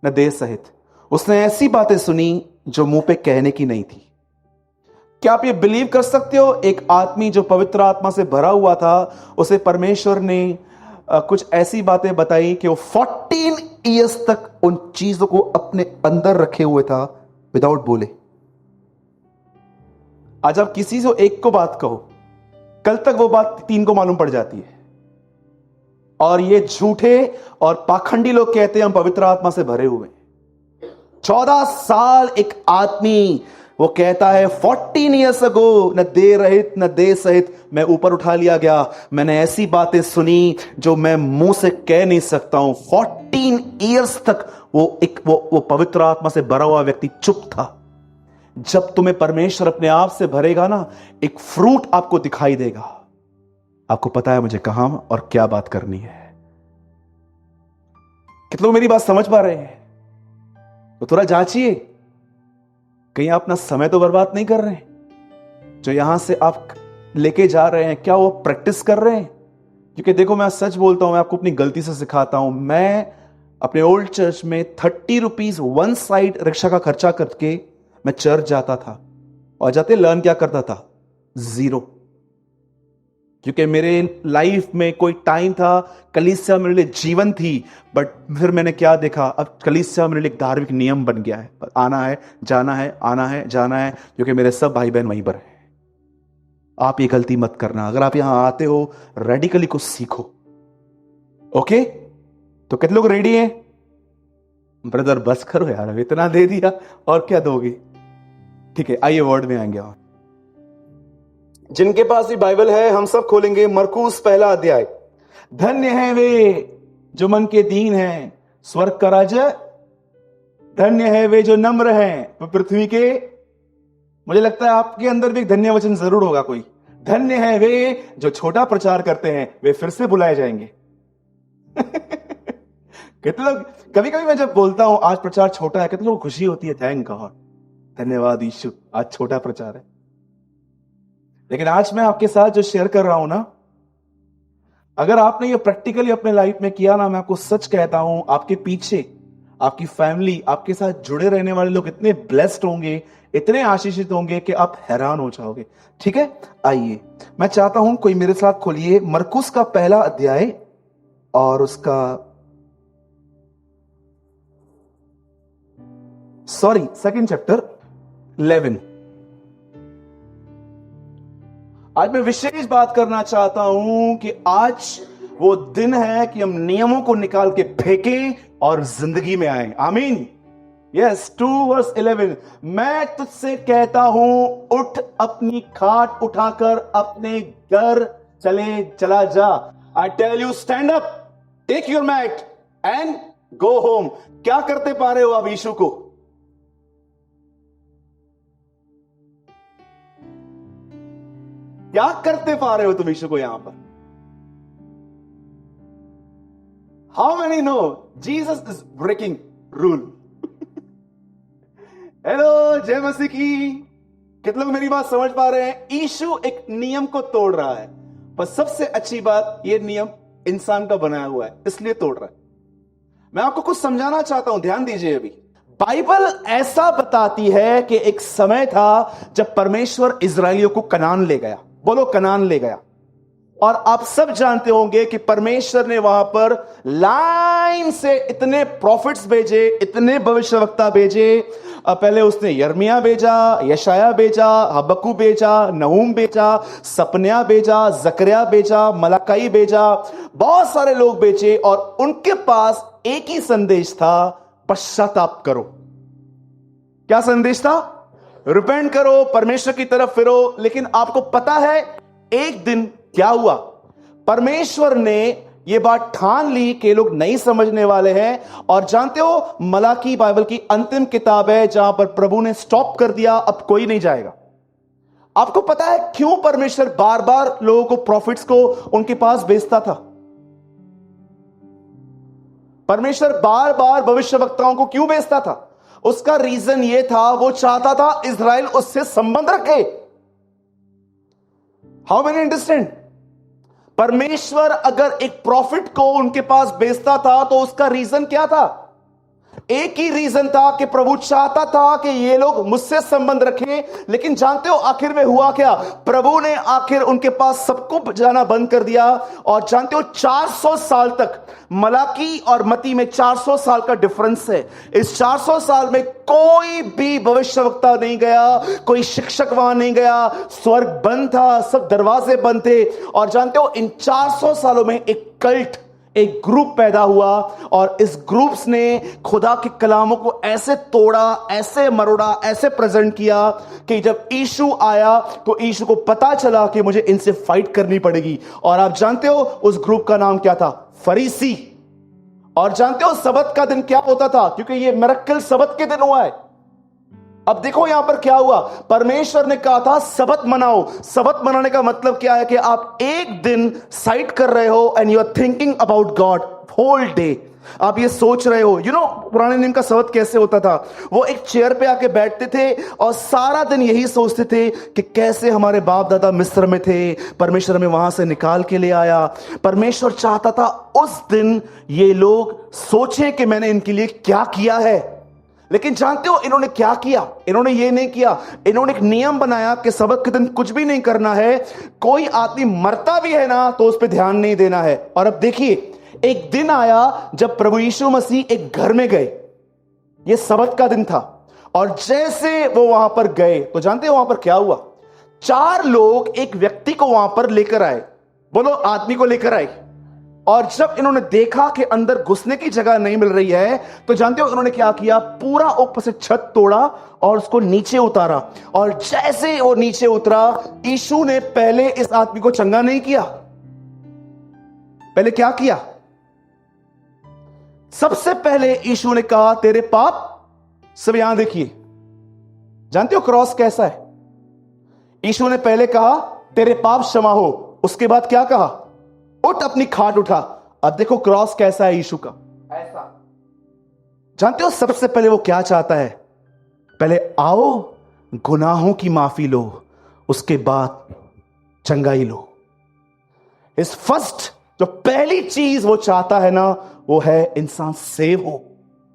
न देह सहित। उसने ऐसी बातें सुनी जो मुंह पे कहने की नहीं थी। क्या आप ये बिलीव कर सकते हो? एक आदमी जो पवित्र आत्मा से भरा हुआ था, उसे परमेश्वर ने कुछ ऐसी बातें बताई कि वो 14 ईयर्स तक उन चीजों को अपने अंदर रखे हुए था विदाउट बोले। आज आप किसी से एक को बात कहो, कल तक वो बात 3 को मालूम पड़ जाती है। और ये झूठे और पाखंडी लोग कहते हैं हम पवित्र आत्मा से भरे हुए। 14 साल एक आदमी वो कहता है 14 ईयर्स अगो, न देह रहित न देह सहित मैं ऊपर उठा लिया गया। मैंने ऐसी बातें सुनी जो मैं मुंह से कह नहीं सकता हूं। 14 ईयर्स तक वो पवित्र आत्मा से भरा हुआ व्यक्ति चुप था। जब तुम्हें परमेश्वर अपने आप से भरेगा ना, एक फ्रूट आपको दिखाई देगा। आपको पता है मुझे कहां और क्या बात करनी है। कितने लोग मेरी बात समझ पा रहे हैं? तो थोड़ा जांचिए, कहीं आप अपना समय तो बर्बाद नहीं कर रहे हैं। जो यहां से आप लेके जा रहे हैं, क्या वो प्रैक्टिस कर रहे हैं? क्योंकि देखो, मैं सच बोलता हूं, मैं आपको अपनी गलती से सिखाता हूं। मैं अपने ओल्ड चर्च में 30 रुपीज वन साइड रिक्शा का खर्चा करके मैं चर्च जाता था, और जाते लर्न क्या करता था? 0। क्योंकि मेरे लाइफ में कोई टाइम था, कलीसिया मेरे लिए जीवन थी। बट फिर मैंने क्या देखा, अब कलीसिया मेरे लिए एक धार्मिक नियम बन गया है। आना है, जाना है, आना है, जाना है, क्योंकि मेरे सब भाई बहन वहीं पर हैं। आप ये गलती मत करना। अगर आप यहां आते हो, रेडिकली कुछ सीखो। ओके? तो कितने लोग रेडी हैं? ब्रदर बस करो यार, अब इतना दे दिया और क्या दोगे? ठीक है, आइए वर्ड में आएंगे। और जिनके पास भी बाइबल है, हम सब खोलेंगे मरकुस पहला अध्याय। धन्य है वे जो मन के दीन हैं, स्वर्ग का राज्य। धन्य है वे जो नम्र हैं, पृथ्वी के। मुझे लगता है आपके अंदर भी एक धन्य वचन जरूर होगा कोई। धन्य है वे जो छोटा प्रचार करते हैं, वे फिर से बुलाए जाएंगे। कितने लोग, कभी कभी मैं जब बोलता हूं आज प्रचार छोटा है, कितने लोग खुशी होती है। थैंक गॉड, धन्यवाद यीशु, आज छोटा प्रचार है। लेकिन आज मैं आपके साथ जो शेयर कर रहा हूं ना, अगर आपने ये प्रैक्टिकली अपने लाइफ में किया ना, मैं आपको सच कहता हूं, आपके पीछे आपकी फैमिली, आपके साथ जुड़े रहने वाले लोग इतने ब्लेस्ड होंगे, इतने आशीषित होंगे कि आप हैरान हो जाओगे। ठीक है, आइए, मैं चाहता हूं कोई मेरे साथ खोलिए मरकुस का पहला अध्याय और उसका सेकंड चैप्टर 11। आज मैं विशेष बात करना चाहता हूं कि आज वो दिन है कि हम नियमों को निकाल के फेंकें और जिंदगी में आए। आमीन। यस, 2:11, मैं तुझसे कहता हूं, उठ, अपनी खाट उठाकर अपने घर चला जा। I tell you, stand up, take your mat and go home. क्या करते पा रहे हो आप यीशु को? क्या करते पा रहे हो तुम यीशु को यहां पर? How many no Jesus is breaking rule? Hello, जय मसीह की। कितने लोग मेरी बात समझ पा रहे हैं? यीशु एक नियम को तोड़ रहा है, पर सबसे अच्छी बात, यह नियम इंसान का बनाया हुआ है, इसलिए तोड़ रहा है। मैं आपको कुछ समझाना चाहता हूं, ध्यान दीजिए। अभी बाइबल ऐसा बताती है कि एक समय था जब परमेश्वर इजरायलियों को कनान ले गया। बोलो, कनान ले गया। और आप सब जानते होंगे कि परमेश्वर ने वहां पर लाइन से इतने प्रॉफिट्स भेजे, इतने भविष्यवक्ता भेजे। पहले उसने यर्मिया भेजा, यशाया भेजा, हबक्कू भेजा, नहूम भेजा, सपन्या भेजा, जकरिया भेजा, मलाकाई भेजा, बहुत सारे लोग भेजे। और उनके पास एक ही संदेश था, पश्चाताप करो। क्या संदेश था? रिपेंट करो, परमेश्वर की तरफ फिरो। लेकिन आपको पता है एक दिन क्या हुआ? परमेश्वर ने यह बात ठान ली कि लोग नहीं समझने वाले हैं। और जानते हो, मलाकी बाइबल की अंतिम किताब है जहां पर प्रभु ने स्टॉप कर दिया, अब कोई नहीं जाएगा। आपको पता है क्यों परमेश्वर बार बार लोगों को, प्रॉफिट्स को उनके पास भेजता था? परमेश्वर बार बार भविष्यवक्ताओं को क्यों भेजता था? उसका रीजन यह था, वो चाहता था इज़राइल उससे संबंध रखे। How many understand? परमेश्वर अगर एक प्रॉफिट को उनके पास भेजता था तो उसका रीजन क्या था? एक ही रीजन था कि प्रभु चाहता था कि ये लोग मुझसे संबंध रखें। लेकिन जानते हो आखिर में हुआ क्या? प्रभु ने आखिर उनके पास सबको जाना बंद कर दिया। और जानते हो 400 साल तक, मलाकी और मती में 400 साल का डिफरेंस है। इस 400 साल में कोई भी भविष्यवक्ता नहीं गया, कोई शिक्षक वहां नहीं गया, स्वर्ग बंद था, सब दरवाजे बंद थे। और जानते हो इन 400 सालों में एक कल्ट, एक ग्रुप पैदा हुआ। और इस ग्रुप्स ने खुदा के कलामों को ऐसे तोड़ा, ऐसे मरोड़ा, ऐसे प्रेजेंट किया कि जब यीशु आया तो यीशु को पता चला कि मुझे इनसे फाइट करनी पड़ेगी। और आप जानते हो उस ग्रुप का नाम क्या था? फरीसी। और जानते हो सबत का दिन क्या होता था? क्योंकि ये मिरेकल सबत के दिन हुआ है। अब देखो यहां पर क्या हुआ, परमेश्वर ने कहा था सबत मनाओ। सबत मनाने का मतलब क्या है? कि आप एक दिन साइट कर रहे हो and you are thinking about God whole day. आप ये सोच रहे हो। पुराने नियम का सबत कैसे होता था? वो एक चेयर पे आके बैठते थे और सारा दिन यही सोचते थे कि कैसे हमारे बाप दादा मिस्र में थे, परमेश्वर हमें वहां से निकाल के ले आया। परमेश्वर चाहता था उस दिन ये लोग सोचें कि मैंने इनके लिए क्या किया है। लेकिन जानते हो इन्होंने क्या किया? इन्होंने ये नहीं किया। इन्होंने एक नियम बनाया कि सबत के दिन कुछ भी नहीं करना है। कोई आदमी मरता भी है ना तो उस पर ध्यान नहीं देना है। और अब देखिए एक दिन आया जब प्रभु यीशु मसीह एक घर में गए। यह सबत का दिन था। और जैसे वो वहां पर गए तो जानते हो वहां पर क्या हुआ? 4 लोग एक व्यक्ति को वहां पर लेकर आए। बोलो, आदमी को लेकर आए। और जब इन्होंने देखा कि अंदर घुसने की जगह नहीं मिल रही है तो जानते हो इन्होंने क्या किया? पूरा ऊपर से छत तोड़ा और उसको नीचे उतारा। और जैसे वो नीचे उतरा, यीशु ने पहले इस आदमी को चंगा नहीं किया। पहले क्या किया? सबसे पहले यीशु ने कहा तेरे पाप, सब यहां देखिए। जानते हो क्रॉस कैसा है? यीशु ने पहले कहा तेरे पाप क्षमा हो। उसके बाद क्या कहा? उठ, अपनी खाट उठा। अब देखो क्रॉस कैसा है यीशु का, ऐसा। जानते हो सबसे पहले वो क्या चाहता है? पहले आओ गुनाहों की माफी लो, उसके बाद चंगाई लो। इस फर्स्ट जो पहली चीज वो चाहता है ना, वो है इंसान सेव हो,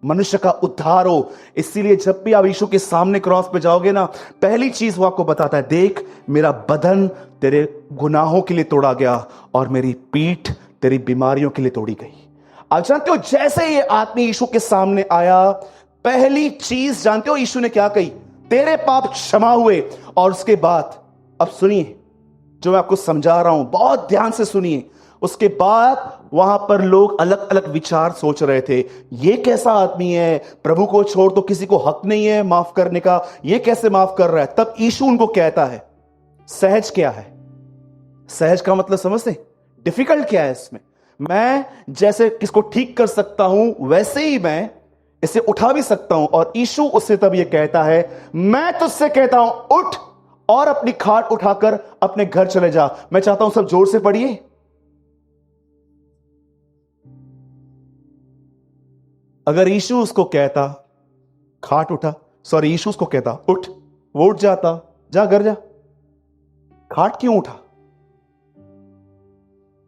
मनुष्य का उद्धार हो। इसीलिए जब भी आप यीशु के सामने क्रॉस पे जाओगे ना, पहली चीज वो आपको बताता है, देख मेरा बदन तेरे गुनाहों के लिए तोड़ा गया और मेरी पीठ तेरी बीमारियों के लिए तोड़ी गई। आप जानते हो जैसे ये आदमी यीशु के सामने आया, पहली चीज जानते हो यीशु ने क्या कही? तेरे पाप क्षमा हुए। और उसके बाद अब सुनिए जो मैं आपको समझा रहा हूं, बहुत ध्यान से सुनिए। उसके बाद वहां पर लोग अलग अलग विचार सोच रहे थे। ये कैसा आदमी है? प्रभु को छोड़ तो किसी को हक नहीं है माफ करने का, ये कैसे माफ कर रहा है? तब यीशु उनको कहता है सहज क्या है? सहज का मतलब समझते? डिफिकल्ट क्या है इसमें? मैं जैसे किसको ठीक कर सकता हूं वैसे ही मैं इसे उठा भी सकता हूं। और यीशु उससे तब यह कहता है, मैं तुझसे कहता हूं उठ और अपनी खाट उठाकर अपने घर चले जा। मैं चाहता हूं सब जोर से पढ़िए। अगर यीशु उसको कहता खाट उठा, सॉरी यीशु उसको कहता उठ, वो उठ जाता, जा घर जा। खाट क्यों उठा?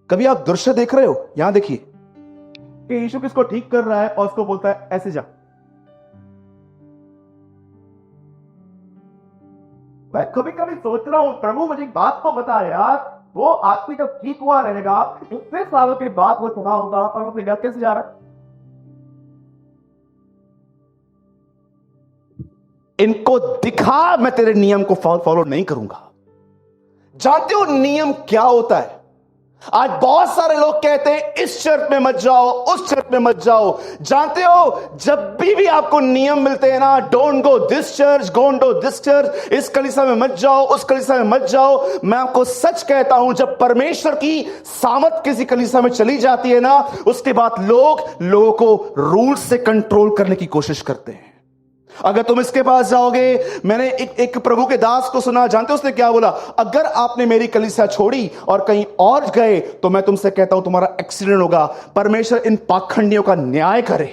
कभी आप दृश्य देख रहे हो? यहां देखिए कि यीशु किसको ठीक कर रहा है और उसको बोलता है ऐसे जा। मैं कभी कभी सोच रहा हूं प्रभु मुझे एक बात को बता यार, वो आदमी जब ठीक हुआ रहेगा इतने सालों के बाद वो सुना होगा और वो घर कैसे जा रहा है? इनको दिखा, मैं तेरे नियम को फॉलो नहीं करूंगा। जानते हो नियम क्या होता है? आज बहुत सारे लोग कहते हैं इस चर्च में मत जाओ, उस चर्च में मत जाओ। जानते हो जब भी आपको नियम मिलते हैं ना, don't go this church, don't go this church, इस कलीसिया में मत जाओ, उस कलीसिया में मत जाओ। मैं आपको सच कहता हूं, जब परमेश्वर की सामत किसी कलीसिया में चली जाती है ना, उसके बाद लोगों को रूल से कंट्रोल करने की कोशिश करते हैं। अगर तुम इसके पास जाओगे, मैंने एक प्रभु के दास को सुना, जानते हो उसने क्या बोला? अगर आपने मेरी कलीसिया छोड़ी और कहीं और गए तो मैं तुमसे कहता हूं तुम्हारा एक्सीडेंट होगा। परमेश्वर इन पाखंडियों का न्याय करे।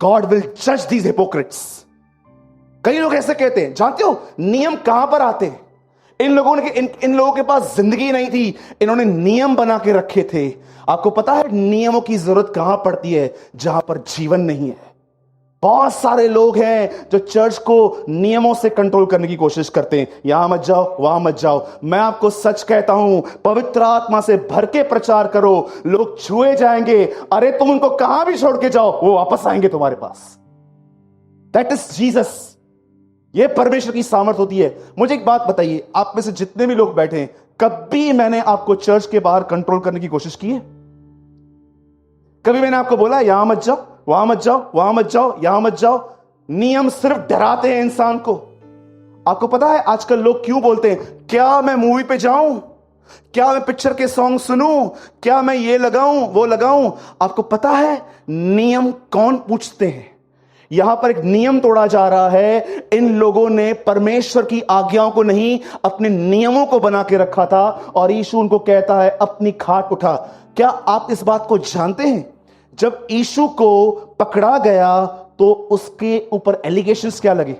गॉड विल जज दीज हिपोक्रिट्स। कई लोग ऐसे कहते हैं, जानते हो नियम कहां पर आते हैं? इन लोगों के पास जिंदगी नहीं थी, इन्होंने नियम बना के रखे थे। आपको पता है नियमों की जरूरत कहां पड़ती है? जहां पर जीवन नहीं है। बहुत सारे लोग हैं जो चर्च को नियमों से कंट्रोल करने की कोशिश करते हैं, यहां मत जाओ, वहां मत जाओ। मैं आपको सच कहता हूं, पवित्र आत्मा से भर के प्रचार करो, लोग छुए जाएंगे। अरे तुम उनको कहां भी छोड़ के जाओ, वो वापस आएंगे तुम्हारे पास। That is Jesus. ये परमेश्वर की सामर्थ होती है। मुझे एक बात बताइए, आप में से जितने भी लोग बैठे हैं, कभी मैंने आपको चर्च के बाहर कंट्रोल करने की कोशिश की है? कभी मैंने आपको बोला यहां मत जाओ, वहां मत जाओ, वहां मत जाओ, यहां मत जाओ? नियम सिर्फ डराते हैं इंसान को। आपको पता है आजकल लोग क्यों बोलते हैं, क्या मैं मूवी पे जाऊं, क्या मैं पिक्चर के सॉन्ग सुनूं, क्या मैं ये लगाऊं वो लगाऊं? आपको पता है नियम कौन पूछते हैं? यहां पर एक नियम तोड़ा जा रहा है। इन लोगों ने परमेश्वर की आज्ञाओं को नहीं, अपने नियमों को बना के रखा था, और यीशु उनको कहता है अपनी खाट उठा। क्या आप इस बात को जानते हैं? जब यीशु को पकड़ा गया तो उसके ऊपर एलिगेशंस क्या लगे?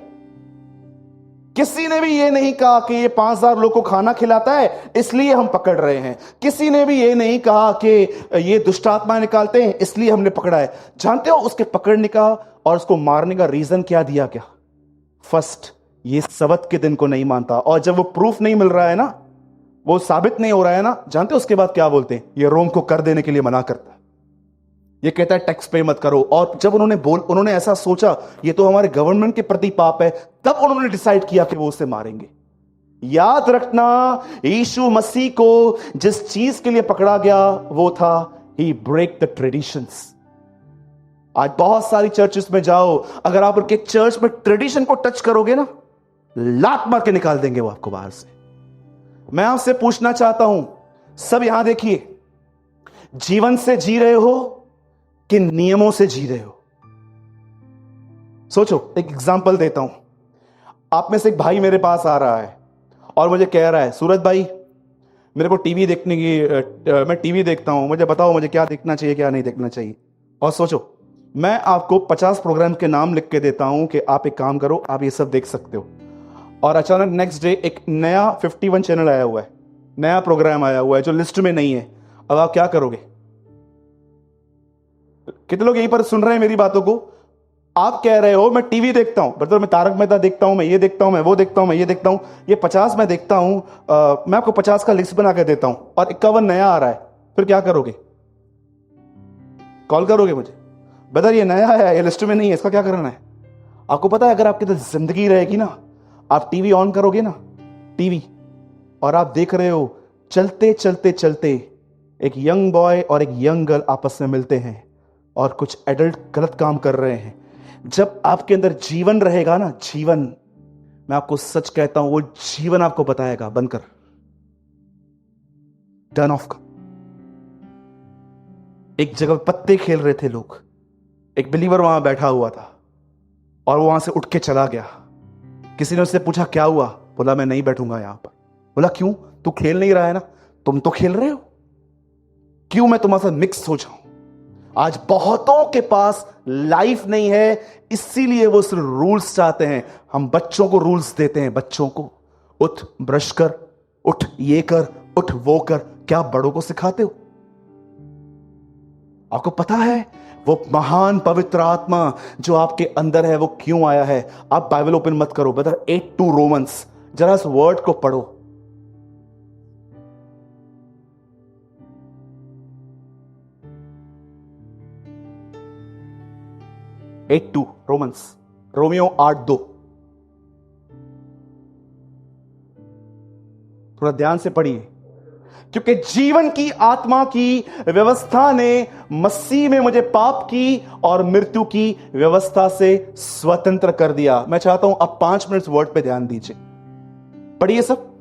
किसी ने भी ये नहीं कहा कि ये 5,000 लोग को खाना खिलाता है इसलिए हम पकड़ रहे हैं। किसी ने भी ये नहीं कहा कि ये दुष्ट आत्मा निकालते हैं इसलिए हमने पकड़ा है। जानते हो उसके पकड़ने का और उसको मारने का रीजन क्या दिया गया? फर्स्ट, ये सबत के दिन को नहीं मानता। और जब वो प्रूफ नहीं मिल रहा है ना, वो साबित नहीं हो रहा है ना, जानते हो उसके बाद क्या बोलते हैं? ये रोम को कर देने के लिए मना करता है। ये कहता है टैक्स पे मत करो। और जब उन्होंने ऐसा सोचा ये तो हमारे गवर्नमेंट के प्रति पाप है, तब उन्होंने डिसाइड किया कि वो उसे मारेंगे। याद रखना, यीशु मसीह को जिस चीज के लिए पकड़ा गया वो था ही ब्रेक द ट्रेडिशंस। आज बहुत सारी चर्चेस में जाओ, अगर आप उनके चर्च में ट्रेडिशन को टच करोगे ना, लात मार के निकाल देंगे वो आपको बाहर से। मैं आपसे पूछना चाहता हूं, सब यहां देखिए, जीवन से जी रहे हो कि नियमों से जी रहे हो? सोचो, एक एग्जांपल देता हूं। आप में से एक भाई मेरे पास आ रहा है और मुझे कह रहा है, सूरज भाई मेरे को टीवी देखने की मैं टीवी देखता हूं, मुझे बताओ मुझे क्या देखना चाहिए क्या नहीं देखना चाहिए। और सोचो, मैं आपको 50 प्रोग्राम के नाम लिख के देता हूं कि आप एक काम करो, आप ये सब देख सकते हो। और अचानक नेक्स्ट डे एक नया 51 चैनल आया हुआ है, नया प्रोग्राम आया हुआ है जो लिस्ट में नहीं है। अब आप क्या करोगे? कितने लोग यहीं पर सुन रहे हैं मेरी बातों को? आप कह रहे हो मैं टीवी देखता हूं, ब्रदर मैं तारक मेहता देखता हूं, मैं ये देखता हूं, मैं वो देखता हूं, मैं ये देखता हूं, ये 50 मैं देखता हूं। मैं आपको 50 का लिस्ट बना के देता हूं और 51 नया आ रहा है, फिर क्या करोगे? कॉल करोगे मुझे, ब्रदर ये नया है, ये लिस्ट में नहीं है, इसका क्या करना है? आपको पता है अगर आपके अंदर जिंदगी रहेगी ना, आप टीवी ऑन करोगे ना, टीवी, और आप देख रहे हो चलते चलते चलते एक यंग बॉय और एक यंग गर्ल आपस में मिलते हैं और कुछ एडल्ट गलत काम कर रहे हैं। जब आपके अंदर जीवन रहेगा ना, जीवन, मैं आपको सच कहता हूं, वो जीवन आपको बताएगा बंद कर, टर्न ऑफ कर। एक जगह पत्ते खेल रहे थे लोग, एक बिलीवर वहां बैठा हुआ था और वो वहां से उठ के चला गया। किसी ने उससे पूछा क्या हुआ? बोला मैं नहीं बैठूंगा यहां पर। बोला क्यों? तू खेल नहीं रहा है ना? तुम तो खेल रहे हो, क्यों मैं तुम्हारे साथ मिक्स हो जाऊं? आज बहुतों के पास लाइफ नहीं है, इसीलिए वो सिर्फ रूल्स चाहते हैं। हम बच्चों को रूल्स देते हैं, बच्चों को उठ ब्रश कर, उठ ये कर, उठ वो कर। क्या बड़ों को सिखाते हो? आपको पता है वो महान पवित्र आत्मा जो आपके अंदर है वो क्यों आया है? आप बाइबल ओपन मत करो ब्रदर, 8 रोमन्स, जरा इस वर्ड को पढ़ो। 8:2 रोमन्स, रोमियो 8:2। थोड़ा ध्यान से पढ़िए, क्योंकि जीवन की आत्मा की व्यवस्था ने मसीह में मुझे पाप की और मृत्यु की व्यवस्था से स्वतंत्र कर दिया। मैं चाहता हूं अब 5 मिनट वर्ड पे ध्यान दीजिए, पढ़िए सब।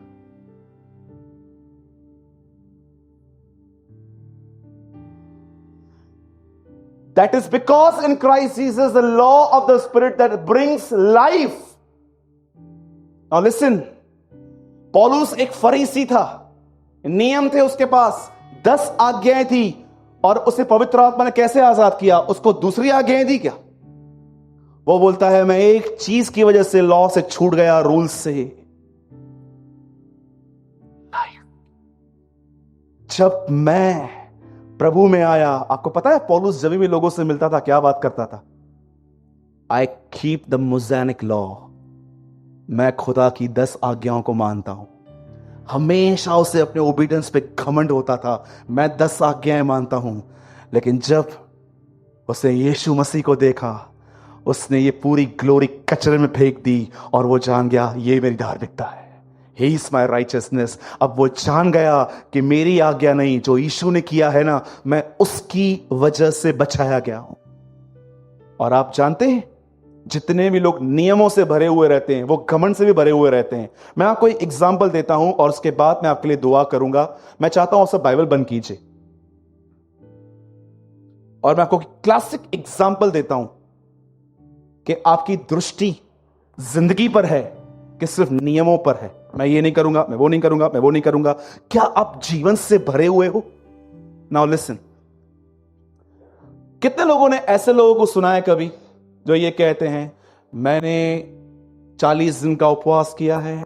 That is because in Christ Jesus, the law of the Spirit that brings life. Now listen, पौलुस एक फरीसी था, नियम थे उसके पास, 10 आज्ञाएं थी, और उसे पवित्र आत्मा ने कैसे आजाद किया? उसको दूसरी आज्ञाएं दी क्या? वो बोलता है मैं एक चीज की वजह से लॉ से छूट गया, रूल से। जब मैं प्रभु में आया, आपको पता है पौलुस जब भी लोगों से मिलता था क्या बात करता था? आई कीप द मोज़ेनिक लॉ, मैं खुदा की 10 आज्ञाओं को मानता हूं। हमेशा उसे अपने ओबीडियंस पे घमंड होता था, मैं 10 आज्ञाएं मानता हूं। लेकिन जब उसने यीशु मसीह को देखा, उसने ये पूरी ग्लोरी कचरे में फेंक दी और वो जान गया ये मेरी धार्मिकता है, ही इज माई राइचियसनेस। अब वो जान गया कि मेरी आज्ञा नहीं, जो यीशु ने किया है ना, मैं उसकी वजह से बचाया गया हूं। और आप जानते हैं जितने भी लोग नियमों से भरे हुए रहते हैं वो घमंड से भी भरे हुए रहते हैं। मैं आपको एक एग्जांपल देता हूं और उसके बाद मैं आपके लिए दुआ करूंगा। मैं चाहता हूं आप सब बाइबल बंद कीजिए और मैं आपको क्लासिक एग्जांपल देता हूं कि आपकी दृष्टि जिंदगी पर है कि सिर्फ नियमों पर है। मैं ये नहीं करूंगा, मैं वो नहीं करूंगा, मैं वो नहीं करूंगा। क्या आप जीवन से भरे हुए हो? नाउ लिसन, कितने लोगों ने ऐसे लोगों को सुना है कभी जो ये कहते हैं मैंने 40 दिन का उपवास किया है,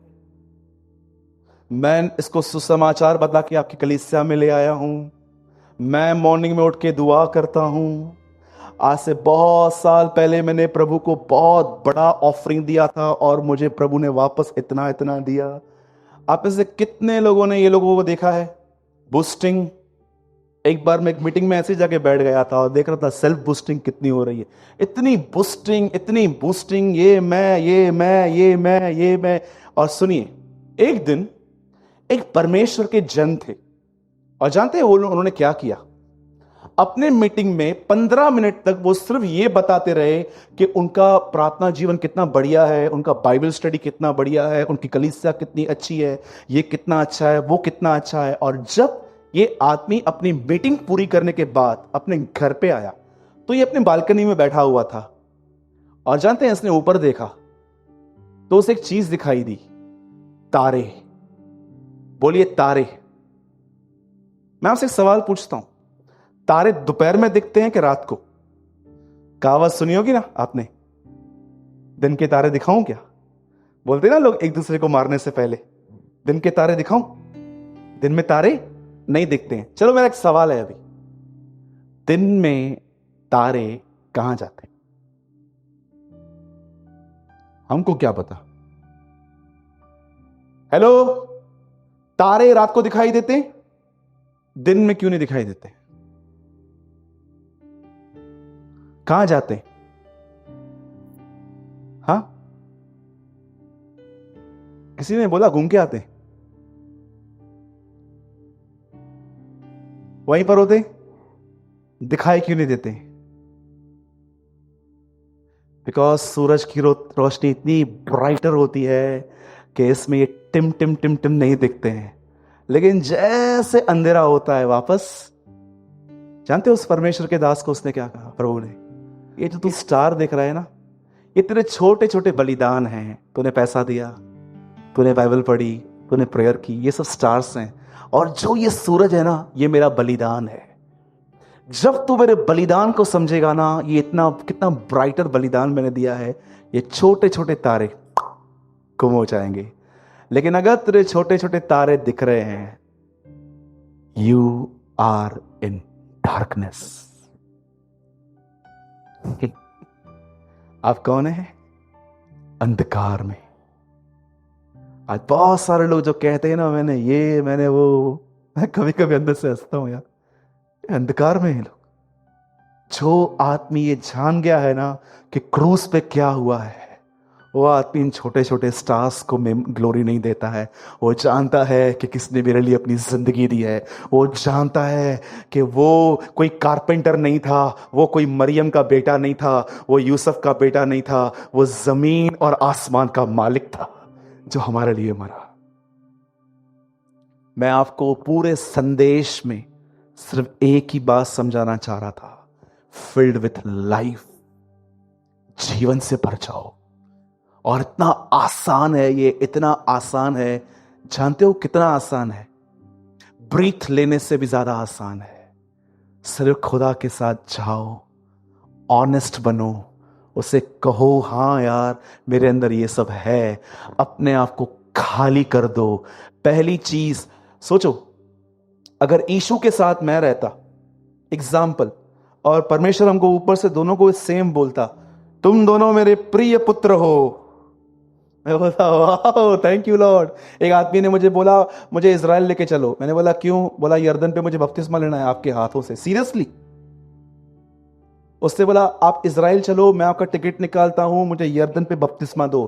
मैं इसको सुसमाचार बता के आपकी कलीसिया में ले आया हूं, मैं मॉर्निंग में उठ के दुआ करता हूं, आज से बहुत साल पहले मैंने प्रभु को बहुत बड़ा ऑफरिंग दिया था और मुझे प्रभु ने वापस इतना इतना दिया। आप में से कितने लोगों ने ये लोगों को देखा है बूस्टिंग? एक बार मैं एक मीटिंग में ऐसे जाके बैठ गया था और देख रहा था सेल्फ बूस्टिंग कितनी हो रही है, इतनी बूस्टिंग, इतनी बूस्टिंग, ये मैं, ये मैं, ये मैं, ये मैं। और सुनिए, एक दिन एक परमेश्वर के जन थे और जानते हैं उन्होंने क्या किया? अपने मीटिंग में 15 मिनट तक वो सिर्फ ये बताते रहे कि उनका प्रार्थना जीवन कितना बढ़िया है, उनका बाइबल स्टडी कितना बढ़िया है, उनकी कलीसिया कितनी अच्छी है, ये कितना अच्छा है, वो कितना अच्छा है। और जब ये आदमी अपनी मीटिंग पूरी करने के बाद अपने घर पे आया तो ये अपने बालकनी में बैठा हुआ था और जानते हैं इसने ऊपर देखा तो उसे एक चीज दिखाई दी, तारे। बोलिए तारे। मैं आपसे एक सवाल पूछता हूं, तारे दोपहर में दिखते हैं कि रात को? कहावत सुनी होगी ना आपने, दिन के तारे दिखाऊं क्या? बोलते ना लोग एक दूसरे को मारने से पहले, दिन के तारे दिखाऊं? दिन में तारे नहीं दिखते हैं। चलो मेरा एक सवाल है अभी, दिन में तारे कहां जाते हैं? हमको क्या पता? हेलो, तारे रात को दिखाई देते हैं, दिन में क्यों नहीं दिखाई देते? कहां जाते हैं? हाँ, किसी ने बोला घूम के आते हैं, वहीं पर होते, दिखाई क्यों नहीं देते? बिकॉज सूरज की रोशनी इतनी ब्राइटर होती है कि इसमें ये टिम टिम टिम टिम नहीं दिखते हैं। लेकिन जैसे अंधेरा होता है वापस, जानते हो उस परमेश्वर के दास को उसने क्या कहा? प्रभु ने, ये जो तू स्टार देख रहा है ना, ये तेरे छोटे छोटे बलिदान हैं। तूने पैसा दिया, तूने बाइबल पढ़ी, तूने प्रेयर की, ये सब स्टार्स हैं। और जो ये सूरज है ना, ये मेरा बलिदान है। जब तू मेरे बलिदान को समझेगा ना, ये इतना कितना ब्राइटर बलिदान मैंने दिया है, ये छोटे छोटे तारे गुम हो जाएंगे। लेकिन अगर तेरे छोटे छोटे तारे दिख रहे हैं, यू आर इन डार्कनेस। आप कौन है? अंधकार में। आज बहुत सारे लोग जो कहते हैं ना मैंने ये, मैंने वो, मैं कभी कभी अंदर से हंसता हूं यार, अंधकार में है लोग। जो आदमी ये जान गया है ना कि क्रूस पे क्या हुआ है, वो आदमी इन छोटे छोटे स्टार्स को ग्लोरी नहीं देता है। वो जानता है कि किसने मेरे लिए अपनी जिंदगी दी है। वो जानता है कि वो कोई कारपेंटर नहीं था, वो कोई मरियम का बेटा नहीं था, वो यूसुफ का बेटा नहीं था, वो जमीन और आसमान का मालिक था जो हमारे लिए मरा। मैं आपको पूरे संदेश में सिर्फ एक ही बात समझाना चाह रहा था, फिल्ड विथ लाइफ, जीवन से भर जाओ। और इतना आसान है ये, इतना आसान है। जानते हो कितना आसान है? ब्रीथ लेने से भी ज्यादा आसान है। सिर्फ खुदा के साथ जाओ, ऑनेस्ट बनो, उसे कहो हाँ यार मेरे अंदर ये सब है, अपने आप को खाली कर दो। पहली चीज सोचो, अगर यीशु के साथ मैं रहता, एग्जाम्पल, और परमेश्वर हमको ऊपर से दोनों को सेम बोलता, तुम दोनों मेरे प्रिय पुत्र हो, मैं बोलता वाह थैंक यू लॉर्ड। एक आदमी ने मुझे बोला मुझे इजराइल लेके चलो, मैंने बोला क्यों? बोला यर्दन पे मुझे बपतिस्मा लेना है आपके हाथों से। सीरियसली? उसने बोला आप इजराइल चलो, मैं आपका टिकट निकालता हूं, मुझे यर्दन पे बपतिस्मा दो।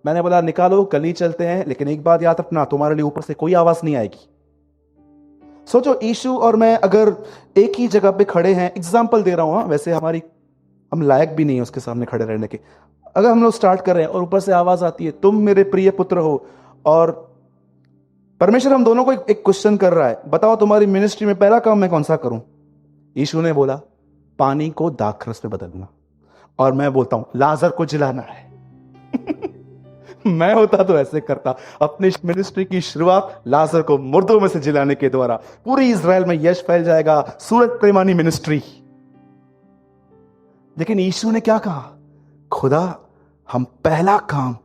मैंने बोला निकालो, कल ही चलते हैं, लेकिन एक बात याद रखना, तुम्हारे लिए ऊपर से कोई आवाज नहीं आएगी। सोचो यीशु और मैं अगर एक ही जगह पे खड़े हैं, एग्जाम्पल दे रहा हूं, वैसे हम लायक भी नहीं है उसके सामने खड़े रहने के। अगर हम लोग स्टार्ट कर रहे हैं और ऊपर से आवाज आती है तुम मेरे प्रिय पुत्र हो, और परमेश्वर हम दोनों को एक क्वेश्चन कर रहा है, बताओ तुम्हारी मिनिस्ट्री में पहला काम मैं कौन सा करूं? यीशु ने बोला पानी को दाखरस में बदलना, और मैं बोलता हूं लाजर को जिलाना है। मैं होता तो ऐसे करता, अपनी मिनिस्ट्री की शुरुआत लाजर को मुर्दों में से जिलाने के द्वारा। पूरी इजराइल में यश फैल जाएगा, सूरज प्रेमानी मिनिस्ट्री। लेकिन यीशु ने क्या कहा? खुदा हम पहला काम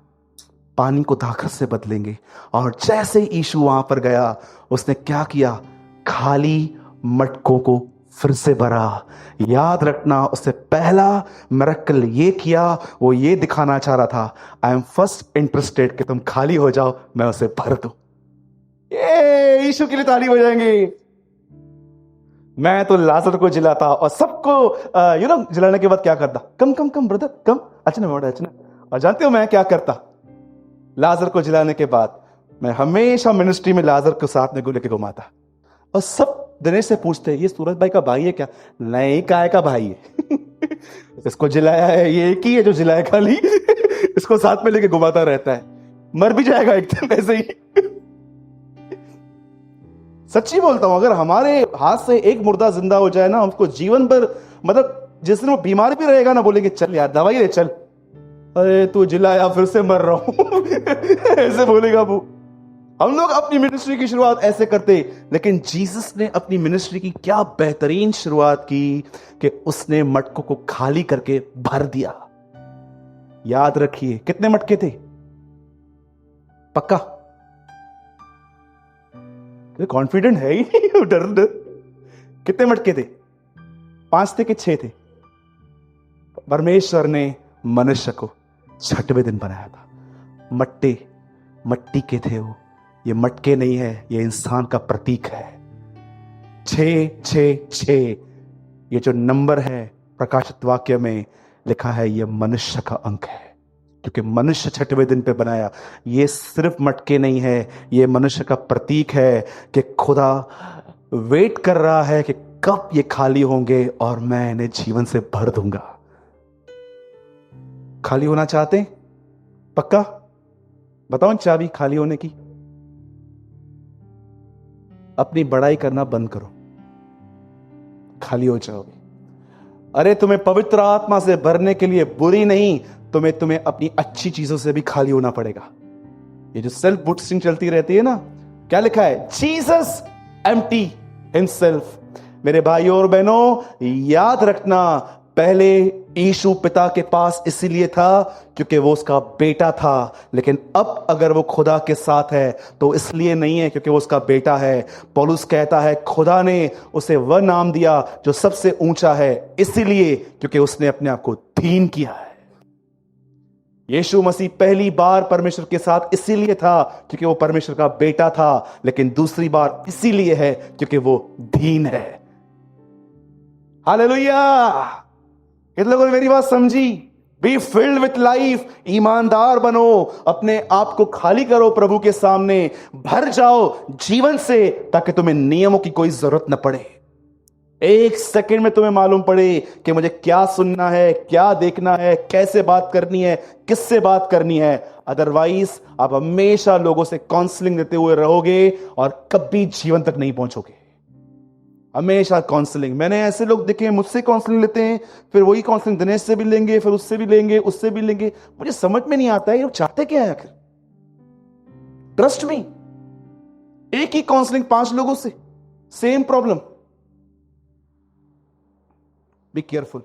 पानी को दाखरस से बदलेंगे। और जैसे यीशु वहां पर गया, उसने क्या किया? खाली मटकों को फिर से भरा। याद रखना, उससे पहला मिरेकल ये किया, वो ये दिखाना चाह रहा था, आई एम फर्स्ट इंटरेस्टेड कि तुम खाली हो जाओ, मैं उसे भर दूं। ये यीशु के लिए ताली हो जाएंगे। मैं तो लाजर को जिलाता और सबको जिलाने के बाद क्या करता? कम कम कम ब्रदर कम, अच्छा। और जानते हो मैं क्या करता? लाजर को जिलाने के बाद मैं हमेशा मिनिस्ट्री में लाजर को साथ में लेके घुमाता, और सब दिनेश से पूछते ये सूरज भाई का भाई है क्या? नहीं, काय का भाई है। इसको जिलाया है, ये एक ही है जो जिलाया खाली। इसको साथ में लेके घुमाता रहता है, मर भी जाएगा एक दिन ऐसे ही। सच्ची बोलता हूं, अगर हमारे हाथ से एक मुर्दा जिंदा हो जाए ना, उसको जीवन भर, मतलब जिस दिन वो बीमार भी रहेगा ना, बोलेंगे चल यार दवाई ले चल, अरे तू जिलाया फिर से मर रहा हूं। ऐसे बोलेगा वो। हम लोग अपनी मिनिस्ट्री की शुरुआत ऐसे करते, लेकिन जीसस ने अपनी मिनिस्ट्री की क्या बेहतरीन शुरुआत की कि उसने मटकों को खाली करके भर दिया। याद रखिए कितने मटके थे? पक्का? कॉन्फिडेंट है ही नहीं, डर। कितने मटके थे? 5 थे कि 6 थे? परमेश्वर ने मनुष्य को 6वें दिन बनाया था। मट्टी के थे वो, ये मटके नहीं है, ये इंसान का प्रतीक है। 666 ये जो नंबर है प्रकाशित वाक्य में लिखा है, ये मनुष्य का अंक है, क्योंकि मनुष्य 6वें दिन पे बनाया। ये सिर्फ मटके नहीं है, ये मनुष्य का प्रतीक है कि खुदा वेट कर रहा है कि कब ये खाली होंगे और मैं इन्हें जीवन से भर दूंगा। खाली होना चाहते हैं? पक्का? बताओ चाबी खाली होने की। अपनी बड़ाई करना बंद करो, खाली हो जाओगे। अरे तुम्हें पवित्र आत्मा से भरने के लिए बुरी नहीं, तुम्हें अपनी अच्छी चीजों से भी खाली होना पड़ेगा। ये जो सेल्फ बूस्टिंग चलती रहती है ना, क्या लिखा है? Jesus empty himself. मेरे भाइयों और बहनों, याद रखना, पहले यीशु पिता के पास इसीलिए था क्योंकि वो उसका बेटा था, लेकिन अब अगर वो खुदा के साथ है तो इसलिए नहीं है क्योंकि वो उसका बेटा है। पौलुस कहता है खुदा ने उसे वह नाम दिया जो सबसे ऊंचा है, इसीलिए क्योंकि उसने अपने आप को दीन किया है। यीशु मसीह पहली बार परमेश्वर के साथ इसीलिए था क्योंकि वो परमेश्वर का बेटा था, लेकिन दूसरी बार इसीलिए है क्योंकि वो दीन है। हालेलुया! कितने लोगों ने मेरी बात समझी? बी फिल्ड विथ लाइफ, ईमानदार बनो, अपने आप को खाली करो प्रभु के सामने, भर जाओ जीवन से, ताकि तुम्हें नियमों की कोई जरूरत न पड़े। एक सेकंड में तुम्हें मालूम पड़े कि मुझे क्या सुनना है, क्या देखना है, कैसे बात करनी है, किससे बात करनी है। अदरवाइज आप हमेशा लोगों से काउंसलिंग देते हुए रहोगे और कभी जीवन तक नहीं पहुंचोगे। हमेशा काउंसलिंग। मैंने ऐसे लोग देखे हैं, मुझसे काउंसलिंग लेते हैं, फिर वही काउंसलिंग दिनेश से भी लेंगे, फिर उससे भी लेंगे, उससे भी लेंगे। मुझे समझ में नहीं आता है ये लोग चाहते क्या है आखिर। ट्रस्ट मी, एक ही काउंसलिंग 5 लोगों से, सेम प्रॉब्लम। Be careful.